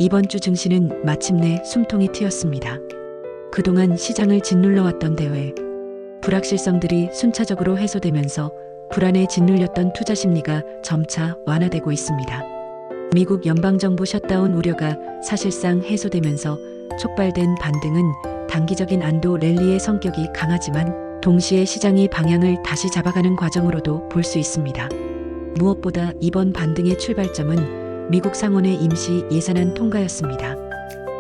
이번 주 증시는 마침내 숨통이 트였습니다. 그동안 시장을 짓눌러왔던 대외 불확실성들이 순차적으로 해소되면서 불안에 짓눌렸던 투자 심리가 점차 완화되고 있습니다. 미국 연방정부 셧다운 우려가 사실상 해소되면서 촉발된 반등은 단기적인 안도 랠리의 성격이 강하지만 동시에 시장이 방향을 다시 잡아가는 과정으로도 볼 수 있습니다. 무엇보다 이번 반등의 출발점은 미국 상원의 임시 예산안 통과였습니다.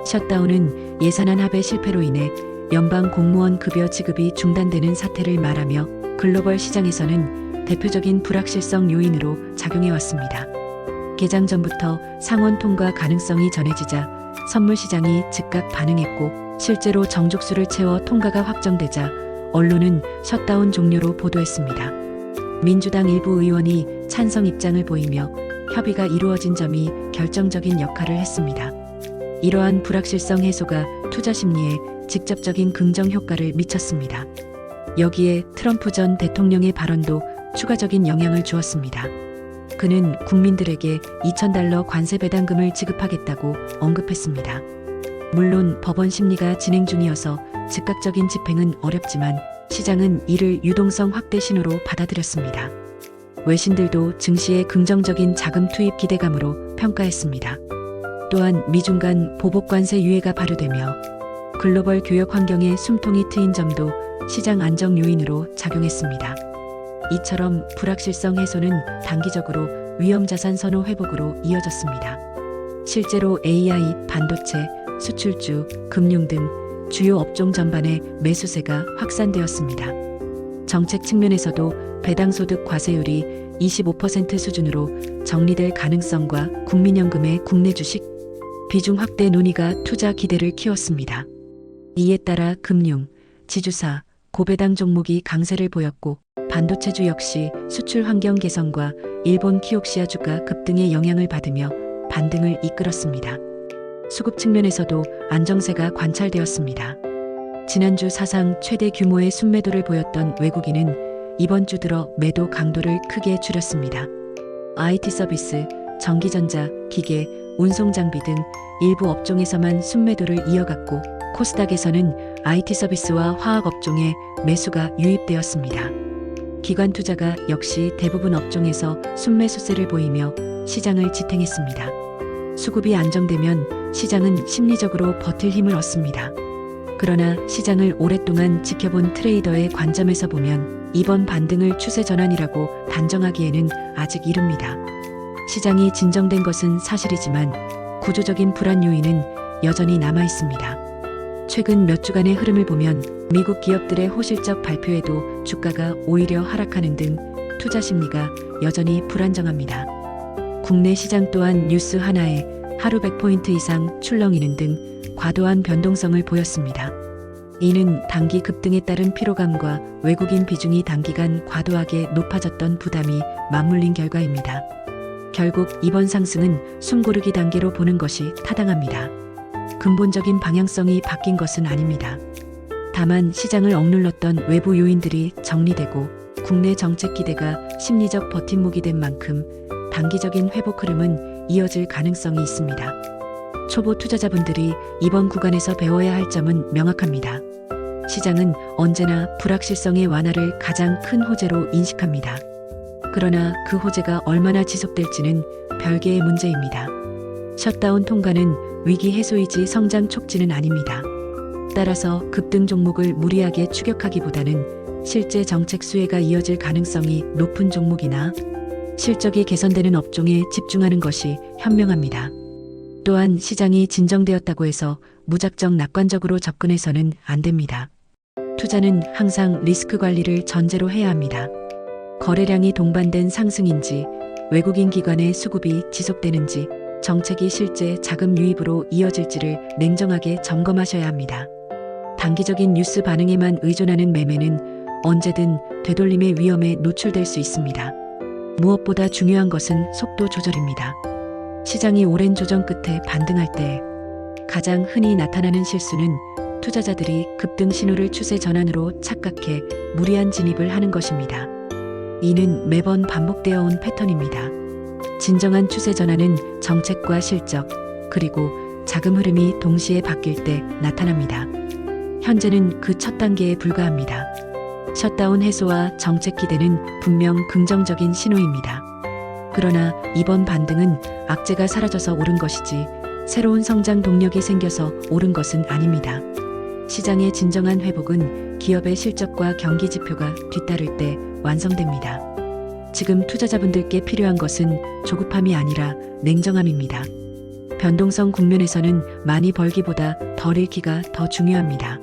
셧다운은 예산안 합의 실패로 인해 연방 공무원 급여 지급이 중단되는 사태를 말하며 글로벌 시장에서는 대표적인 불확실성 요인으로 작용해왔습니다. 개장 전부터 상원 통과 가능성이 전해지자 선물 시장이 즉각 반응했고 실제로 정족수를 채워 통과가 확정되자 언론은 셧다운 종료로 보도했습니다. 민주당 일부 의원이 찬성 입장을 보이며 협의가 이루어진 점이 결정적인 역할을 했습니다. 이러한 불확실성 해소가 투자 심리에 직접적인 긍정 효과를 미쳤습니다. 여기에 트럼프 전 대통령의 발언도 추가적인 영향을 주었습니다. 그는 국민들에게 $2,000 관세 배당금을 지급하겠다고 언급했습니다. 물론 법원 심리가 진행 중이어서 즉각적인 집행은 어렵지만 시장은 이를 유동성 확대 신호로 받아들였습니다. 외신들도 증시의 긍정적인 자금 투입 기대감으로 평가했습니다. 또한 미중 간 보복 관세 유예가 발효되며 글로벌 교역 환경에 숨통이 트인 점도 시장 안정 요인으로 작용했습니다. 이처럼 불확실성 해소는 단기적으로 위험자산 선호 회복으로 이어졌습니다. 실제로 AI, 반도체, 수출주, 금융 등 주요 업종 전반에 매수세가 확산되었습니다. 정책 측면에서도 배당소득 과세율이 25% 수준으로 정리될 가능성과 국민연금의 국내 주식 비중 확대 논의가 투자 기대를 키웠습니다. 이에 따라 금융, 지주사, 고배당 종목이 강세를 보였고 반도체주 역시 수출 환경 개선과 일본 키옥시아 주가 급등의 영향을 받으며 반등을 이끌었습니다. 수급 측면에서도 안정세가 관찰되었습니다. 지난주 사상 최대 규모의 순매도를 보였던 외국인은 이번 주 들어 매도 강도를 크게 줄였습니다. IT 서비스, 전기전자, 기계, 운송장비 등 일부 업종에서만 순매도를 이어갔고 코스닥에서는 IT 서비스와 화학 업종에 매수가 유입되었습니다. 기관 투자가 역시 대부분 업종에서 순매수세를 보이며 시장을 지탱했습니다. 수급이 안정되면 시장은 심리적으로 버틸 힘을 얻습니다. 그러나 시장을 오랫동안 지켜본 트레이더의 관점에서 보면 이번 반등을 추세 전환이라고 단정하기에는 아직 이릅니다. 시장이 진정된 것은 사실이지만 구조적인 불안 요인은 여전히 남아 있습니다. 최근 몇 주간의 흐름을 보면 미국 기업들의 호실적 발표에도 주가가 오히려 하락하는 등 투자 심리가 여전히 불안정합니다. 국내 시장 또한 뉴스 하나에 하루 100포인트 이상 출렁이는 등 과도한 변동성을 보였습니다. 이는 단기 급등에 따른 피로감과 외국인 비중이 단기간 과도하게 높아졌던 부담이 맞물린 결과입니다. 결국 이번 상승은 숨고르기 단계로 보는 것이 타당합니다. 근본적인 방향성이 바뀐 것은 아닙니다. 다만 시장을 억눌렀던 외부 요인들이 정리되고 국내 정책 기대가 심리적 버팀목이 된 만큼 단기적인 회복 흐름은 이어질 가능성이 있습니다. 초보 투자자분들이 이번 구간에서 배워야 할 점은 명확합니다. 시장은 언제나 불확실성의 완화를 가장 큰 호재로 인식합니다. 그러나 그 호재가 얼마나 지속될지는 별개의 문제입니다. 셧다운 통과는 위기 해소이지 성장 촉진은 아닙니다. 따라서 급등 종목을 무리하게 추격하기보다는 실제 정책 수혜가 이어질 가능성이 높은 종목이나 실적이 개선되는 업종에 집중하는 것이 현명합니다. 또한 시장이 진정되었다고 해서 무작정 낙관적으로 접근해서는 안 됩니다. 투자는 항상 리스크 관리를 전제로 해야 합니다. 거래량이 동반된 상승인지, 외국인 기관의 수급이 지속되는지, 정책이 실제 자금 유입으로 이어질지를 냉정하게 점검하셔야 합니다. 단기적인 뉴스 반응에만 의존하는 매매는 언제든 되돌림의 위험에 노출될 수 있습니다. 무엇보다 중요한 것은 속도 조절입니다. 시장이 오랜 조정 끝에 반등할 때 가장 흔히 나타나는 실수는 투자자들이 급등 신호를 추세 전환으로 착각해 무리한 진입을 하는 것입니다. 이는 매번 반복되어 온 패턴입니다. 진정한 추세 전환은 정책과 실적, 그리고 자금 흐름이 동시에 바뀔 때 나타납니다. 현재는 그 첫 단계에 불과합니다. 셧다운 해소와 정책 기대는 분명 긍정적인 신호입니다. 그러나 이번 반등은 악재가 사라져서 오른 것이지 새로운 성장 동력이 생겨서 오른 것은 아닙니다. 시장의 진정한 회복은 기업의 실적과 경기 지표가 뒤따를 때 완성됩니다. 지금 투자자분들께 필요한 것은 조급함이 아니라 냉정함입니다. 변동성 국면에서는 많이 벌기보다 덜 잃기가 더 중요합니다.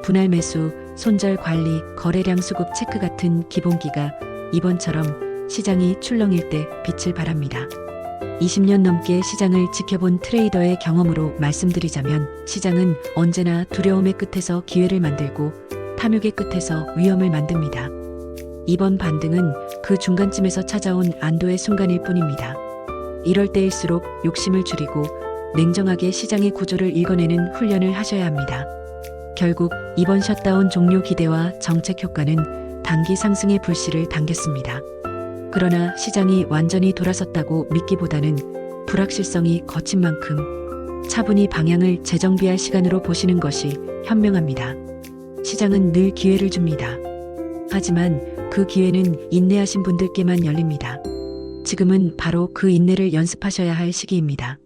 분할 매수, 손절 관리, 거래량 수급 체크 같은 기본기가 이번처럼 시장이 출렁일 때 빛을 발합니다. 20년 넘게 시장을 지켜본 트레이더의 경험으로 말씀드리자면 시장은 언제나 두려움의 끝에서 기회를 만들고 탐욕의 끝에서 위험을 만듭니다. 이번 반등은 그 중간쯤에서 찾아온 안도의 순간일 뿐입니다. 이럴 때일수록 욕심을 줄이고 냉정하게 시장의 구조를 읽어내는 훈련을 하셔야 합니다. 결국 이번 셧다운 종료 기대와 정책 효과는 단기 상승의 불씨를 당겼습니다. 그러나 시장이 완전히 돌아섰다고 믿기보다는 불확실성이 거친 만큼 차분히 방향을 재정비할 시간으로 보시는 것이 현명합니다. 시장은 늘 기회를 줍니다. 하지만 그 기회는 인내하신 분들께만 열립니다. 지금은 바로 그 인내를 연습하셔야 할 시기입니다.